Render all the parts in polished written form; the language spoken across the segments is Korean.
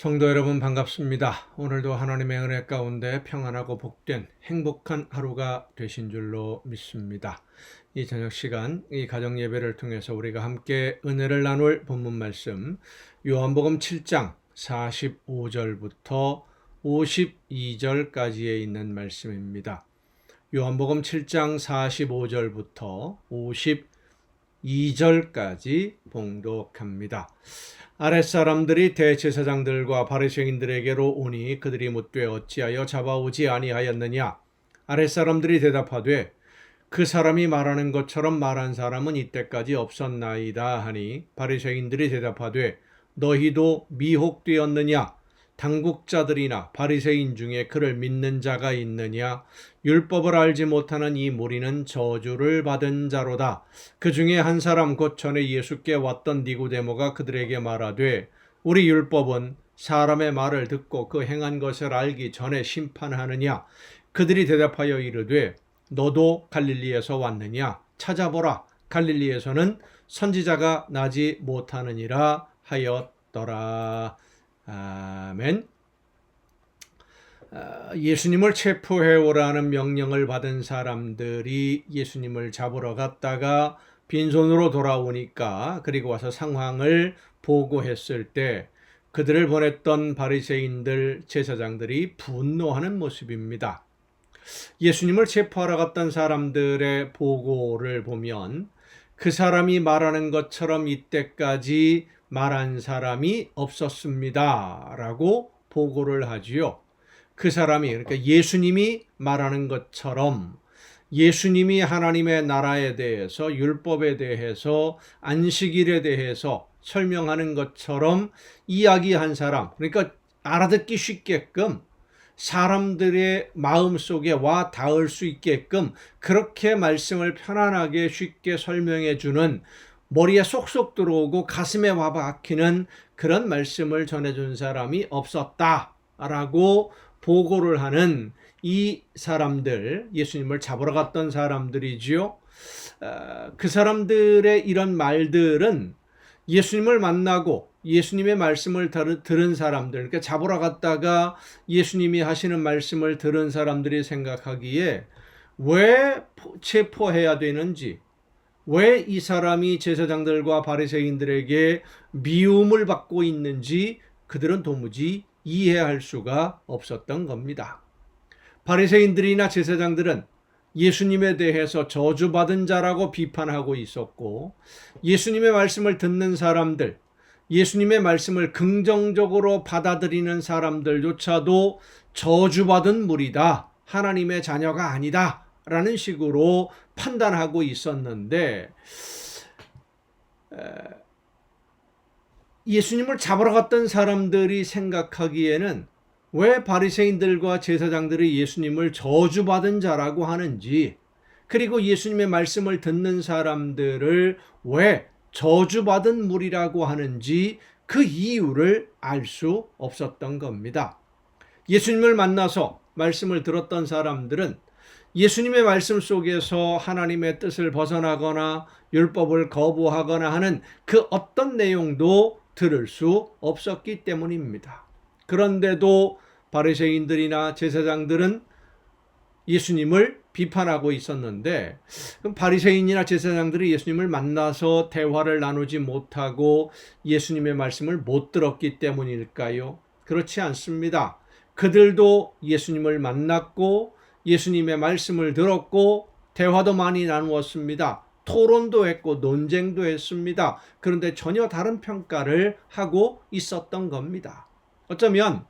성도 여러분 반갑습니다. 오늘도 하나님의 은혜 가운데 평안하고 복된 행복한 하루가 되신 줄로 믿습니다. 이 저녁 시간 이 가정 예배를 통해서 우리가 함께 은혜를 나눌 본문 말씀 요한복음 7장 45절부터 52절까지에 있는 말씀입니다. 요한복음 7장 45절부터 52절까지 봉독합니다. 아랫사람들이 대제사장들과 바리새인들에게로 오니 그들이 묻되 어찌하여 잡아오지 아니하였느냐? 아랫사람들이 대답하되 그 사람이 말하는 것처럼 말한 사람은 이때까지 없었나이다 하니 바리새인들이 대답하되 너희도 미혹되었느냐? 당국자들이나 바리새인 중에 그를 믿는 자가 있느냐? 율법을 알지 못하는 이 무리는 저주를 받은 자로다. 그 중에 한 사람 곧 전에 예수께 왔던 니고데모가 그들에게 말하되 우리 율법은 사람의 말을 듣고 그 행한 것을 알기 전에 심판하느냐? 그들이 대답하여 이르되 너도 갈릴리에서 왔느냐? 찾아보라. 갈릴리에서는 선지자가 나지 못하느니라 하였더라. 아멘. 예수님을 체포해 오라는 명령을 받은 사람들이 예수님을 잡으러 갔다가 빈손으로 돌아오니까 그리고 와서 상황을 보고했을 때 그들을 보냈던 바리새인들 제사장들이 분노하는 모습입니다. 예수님을 체포하러 갔던 사람들의 보고를 보면 그 사람이 말하는 것처럼 이때까지 말한 사람이 없었습니다 라고 보고를 하지요. 그 사람이 그러니까 예수님이 말하는 것처럼 예수님이 하나님의 나라에 대해서 율법에 대해서 안식일에 대해서 설명하는 것처럼 이야기한 사람, 그러니까 알아듣기 쉽게끔 사람들의 마음속에 와 닿을 수 있게끔 그렇게 말씀을 편안하게 쉽게 설명해 주는 머리에 쏙쏙 들어오고 가슴에 와 박히는 그런 말씀을 전해준 사람이 없었다라고 보고를 하는 이 사람들, 예수님을 잡으러 갔던 사람들이지요. 그 사람들의 이런 말들은 예수님을 만나고 예수님의 말씀을 들은 사람들, 그러니까 잡으러 갔다가 예수님이 하시는 말씀을 들은 사람들이 생각하기에 왜 체포해야 되는지, 왜 이 사람이 제사장들과 바리새인들에게 미움을 받고 있는지 그들은 도무지 이해할 수가 없었던 겁니다. 바리새인들이나 제사장들은 예수님에 대해서 저주받은 자라고 비판하고 있었고 예수님의 말씀을 듣는 사람들, 예수님의 말씀을 긍정적으로 받아들이는 사람들조차도 저주받은 무리다, 하나님의 자녀가 아니다 라는 식으로 판단하고 있었는데 예수님을 잡으러 갔던 사람들이 생각하기에는 왜 바리새인들과 제사장들이 예수님을 저주받은 자라고 하는지, 그리고 예수님의 말씀을 듣는 사람들을 왜 저주받은 무리라고 하는지 그 이유를 알 수 없었던 겁니다. 예수님을 만나서 말씀을 들었던 사람들은 예수님의 말씀 속에서 하나님의 뜻을 벗어나거나 율법을 거부하거나 하는 그 어떤 내용도 들을 수 없었기 때문입니다. 그런데도 바리새인들이나 제사장들은 예수님을 비판하고 있었는데 그럼 바리새인이나 제사장들이 예수님을 만나서 대화를 나누지 못하고 예수님의 말씀을 못 들었기 때문일까요? 그렇지 않습니다. 그들도 예수님을 만났고 예수님의 말씀을 들었고 대화도 많이 나누었습니다. 토론도 했고 논쟁도 했습니다. 그런데 전혀 다른 평가를 하고 있었던 겁니다. 어쩌면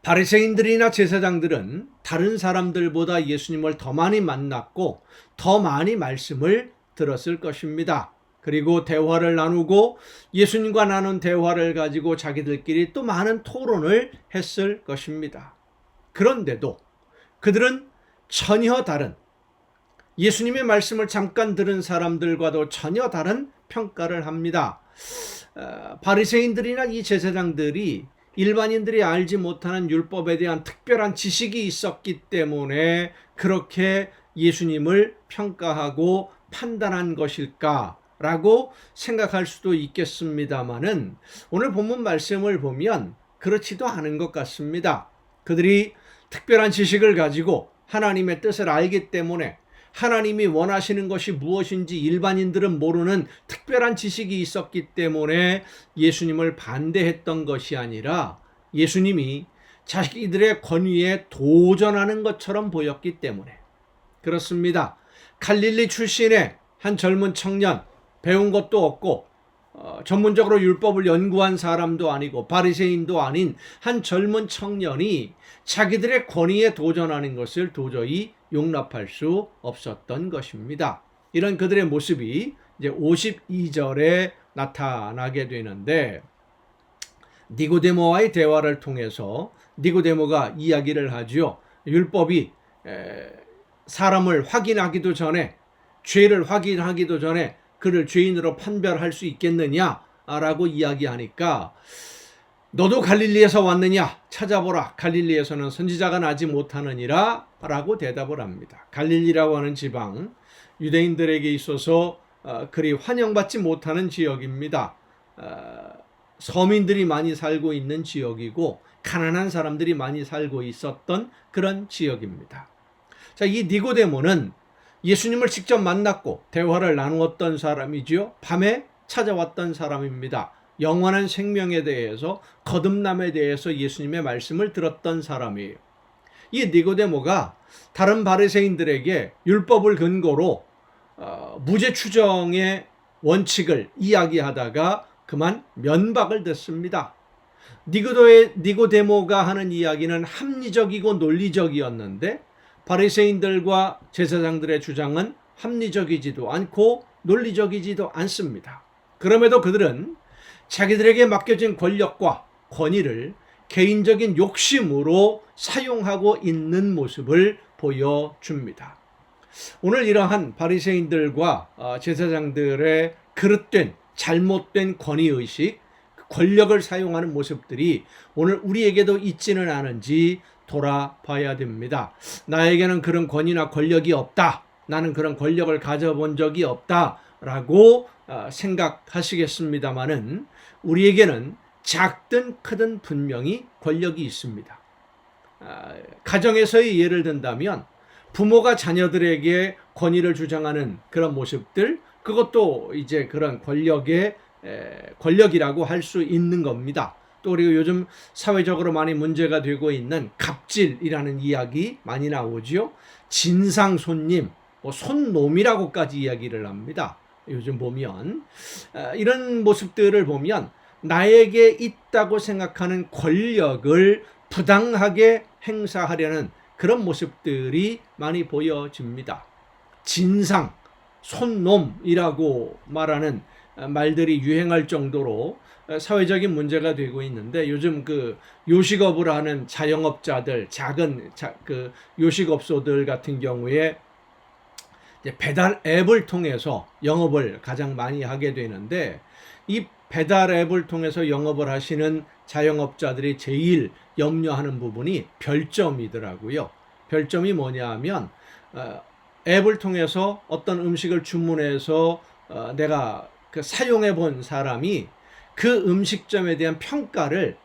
바리새인들이나 제사장들은 다른 사람들보다 예수님을 더 많이 만났고 더 많이 말씀을 들었을 것입니다. 그리고 대화를 나누고 예수님과 나눈 대화를 가지고 자기들끼리 또 많은 토론을 했을 것입니다. 그런데도 그들은 전혀 다른, 예수님의 말씀을 잠깐 들은 사람들과도 전혀 다른 평가를 합니다. 바리새인들이나 이 제사장들이 일반인들이 알지 못하는 율법에 대한 특별한 지식이 있었기 때문에 그렇게 예수님을 평가하고 판단한 것일까? 라고 생각할 수도 있겠습니다만은 오늘 본문 말씀을 보면 그렇지도 않은 것 같습니다. 그들이 특별한 지식을 가지고 하나님의 뜻을 알기 때문에 하나님이 원하시는 것이 무엇인지 일반인들은 모르는 특별한 지식이 있었기 때문에 예수님을 반대했던 것이 아니라 예수님이 자기들의 권위에 도전하는 것처럼 보였기 때문에 그렇습니다. 갈릴리 출신의 한 젊은 청년, 배운 것도 없고 전문적으로 율법을 연구한 사람도 아니고 바리새인도 아닌 한 젊은 청년이 자기들의 권위에 도전하는 것을 도저히 용납할 수 없었던 것입니다. 이런 그들의 모습이 이제 52절에 나타나게 되는데 니고데모와의 대화를 통해서 니고데모가 이야기를 하죠. 율법이 사람을 확인하기도 전에 죄를 확인하기도 전에 그를 죄인으로 판별할 수 있겠느냐라고 이야기하니까 너도 갈릴리에서 왔느냐 찾아보라 갈릴리에서는 선지자가 나지 못하느니라 라고 대답을 합니다. 갈릴리라고 하는 지방 유대인들에게 있어서 그리 환영받지 못하는 지역입니다. 서민들이 많이 살고 있는 지역이고 가난한 사람들이 많이 살고 있었던 그런 지역입니다. 자, 이 니고데모는 예수님을 직접 만났고 대화를 나누었던 사람이지요. 밤에 찾아왔던 사람입니다. 영원한 생명에 대해서 거듭남에 대해서 예수님의 말씀을 들었던 사람이에요. 이 니고데모가 다른 바리새인들에게 율법을 근거로 무죄 추정의 원칙을 이야기하다가 그만 면박을 듣습니다. 니고데모가 하는 이야기는 합리적이고 논리적이었는데 바리새인들과 제사장들의 주장은 합리적이지도 않고 논리적이지도 않습니다. 그럼에도 그들은 자기들에게 맡겨진 권력과 권위를 개인적인 욕심으로 사용하고 있는 모습을 보여줍니다. 오늘 이러한 바리새인들과 제사장들의 그릇된 잘못된 권위의식, 권력을 사용하는 모습들이 오늘 우리에게도 있지는 않은지 돌아봐야 됩니다. 나에게는 그런 권위나 권력이 없다. 나는 그런 권력을 가져본 적이 없다라고 생각하시겠습니다마는 우리에게는 작든 크든 분명히 권력이 있습니다. 가정에서의 예를 든다면 부모가 자녀들에게 권위를 주장하는 그런 모습들, 그것도 이제 그런 권력이라고 할 수 있는 겁니다. 또 그리고 요즘 사회적으로 많이 문제가 되고 있는 갑질이라는 이야기 많이 나오죠. 진상손님, 손놈이라고까지 이야기를 합니다. 요즘 보면 이런 모습들을 보면 나에게 있다고 생각하는 권력을 부당하게 행사하려는 그런 모습들이 많이 보여집니다. 진상, 손놈이라고 말하는 말들이 유행할 정도로 사회적인 문제가 되고 있는데 요즘 그 요식업을 하는 자영업자들, 작은 그 요식업소들 같은 경우에 이제 배달 앱을 통해서 영업을 가장 많이 하게 되는데 이 배달 앱을 통해서 영업을 하시는 자영업자들이 제일 염려하는 부분이 별점이더라고요. 별점이 뭐냐 하면 앱을 통해서 어떤 음식을 주문해서 내가 그 사용해 본 사람이 그 음식점에 대한 평가를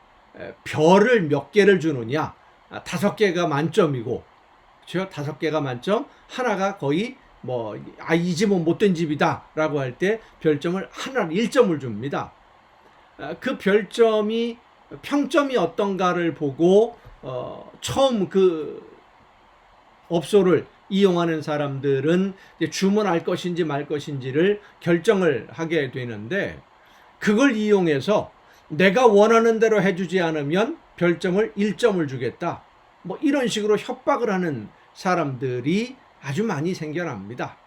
별을 몇 개를 주느냐. 5개가 만점이고, 그렇죠? 5개가 만점, 하나가 거의 이 집은 못된 집이다 라고 할 때 별점을 하나 1점을 줍니다. 그 별점이 평점이 어떤가를 보고 처음 그 업소를 이용하는 사람들은 이제 주문할 것인지 말 것인지를 결정을 하게 되는데 그걸 이용해서 내가 원하는 대로 해주지 않으면 별점을 1점을 주겠다. 이런 식으로 협박을 하는 사람들이 아주 많이 생겨납니다.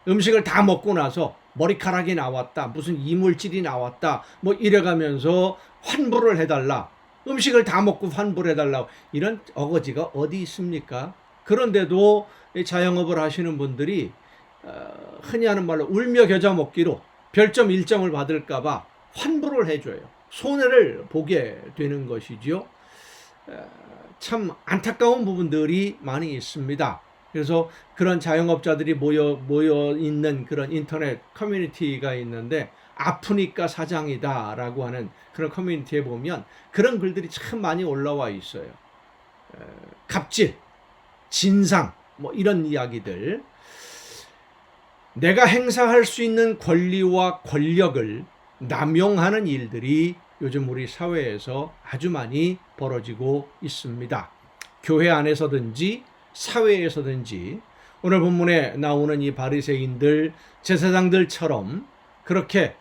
음식을 다 먹고 나서 머리카락이 나왔다. 무슨 이물질이 나왔다. 이래가면서 환불을 해달라. 음식을 다 먹고 환불해달라. 이런 어거지가 어디 있습니까? 그런데도 자영업을 하시는 분들이 흔히 하는 말로 울며 겨자 먹기로 별점 1점을 받을까봐 환불을 해줘요. 손해를 보게 되는 것이죠. 참 안타까운 부분들이 많이 있습니다. 그래서 그런 자영업자들이 모여 있는 그런 인터넷 커뮤니티가 있는데 아프니까 사장이다라고 하는 그런 커뮤니티에 보면 그런 글들이 참 많이 올라와 있어요. 갑질, 진상, 뭐 이런 이야기들. 내가 행사할 수 있는 권리와 권력을 남용하는 일들이 요즘 우리 사회에서 아주 많이 벌어지고 있습니다. 교회 안에서든지 사회에서든지 오늘 본문에 나오는 이 바리새인들, 제사장들처럼 그렇게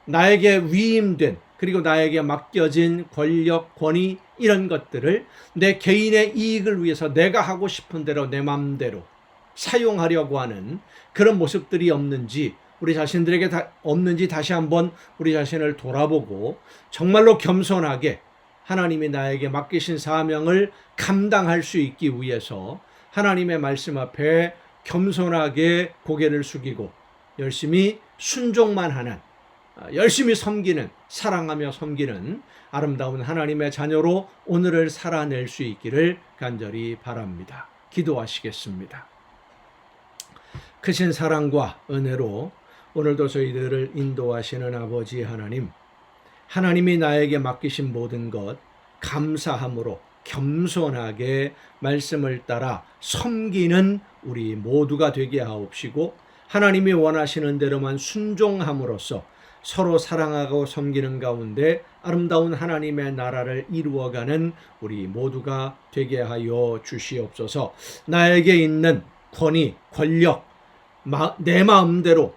나에게 위임된 그리고 나에게 맡겨진 권력, 권위 이런 것들을 내 개인의 이익을 위해서 내가 하고 싶은 대로 내 마음대로 사용하려고 하는 그런 모습들이 없는지 우리 자신들에게 없는지 다시 한번 우리 자신을 돌아보고 정말로 겸손하게 하나님이 나에게 맡기신 사명을 감당할 수 있기 위해서 하나님의 말씀 앞에 겸손하게 고개를 숙이고 열심히 순종만 하는, 열심히 섬기는, 사랑하며 섬기는 아름다운 하나님의 자녀로 오늘을 살아낼 수 있기를 간절히 바랍니다. 기도하시겠습니다. 크신 사랑과 은혜로 오늘도 저희들을 인도하시는 아버지 하나님, 하나님이 나에게 맡기신 모든 것 감사함으로 겸손하게 말씀을 따라 섬기는 우리 모두가 되게 하옵시고 하나님이 원하시는 대로만 순종함으로써 서로 사랑하고 섬기는 가운데 아름다운 하나님의 나라를 이루어가는 우리 모두가 되게 하여 주시옵소서. 나에게 있는 권위, 권력, 내 마음대로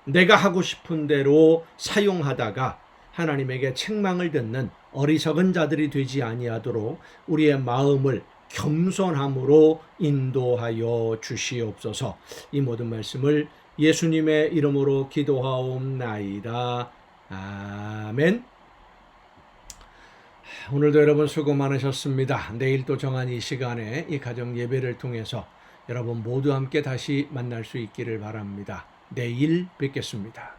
내가 하고 싶은 대로 사용하다가 하나님에게 책망을 듣는 어리석은 자들이 되지 아니하도록 우리의 마음을 겸손함으로 인도하여 주시옵소서. 이 모든 말씀을 예수님의 이름으로 기도하옵나이다. 아멘. 오늘도 여러분 수고 많으셨습니다. 내일 또 정한 이 시간에 이 가정 예배를 통해서 여러분 모두 함께 다시 만날 수 있기를 바랍니다. 내일 뵙겠습니다.